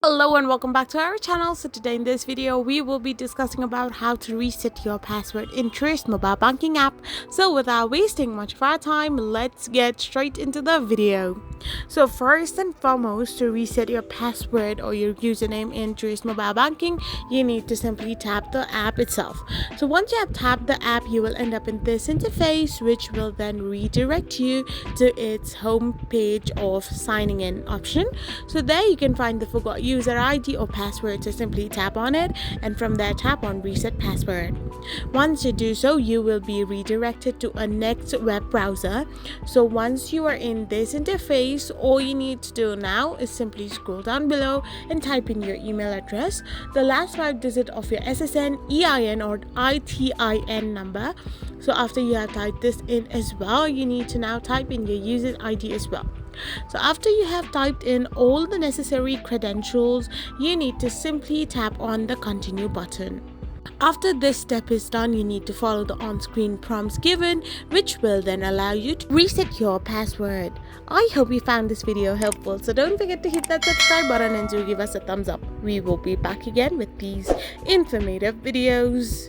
Hello and welcome back to our channel. So today in this video we will be discussing about how to reset your password in Truist mobile banking app. So without wasting much of our time, let's get straight into the video. So first and foremost, to reset your password or your username in Truist mobile banking, you need to simply tap the app itself. So once you have tapped the app, you will end up in this interface, which will then redirect you to its home page of signing in option. So there you can find the forgot user ID or password, so simply tap on it and from there tap on reset password. Once you do so, you will be redirected to a next web browser. So once you are in this interface, all you need to do now is simply scroll down below and type in your email address, the last 5 digits of your SSN, EIN or ITIN number. So after you have typed this in as well, you need to now type in your user ID as well. So after you have typed in all the necessary credentials, you need to simply tap on the continue button. After this step is done, you need to follow the on-screen prompts given, which will then allow you to reset your password. I hope you found this video helpful, so don't forget to hit that subscribe button and do give us a thumbs up. We will be back again with these informative videos.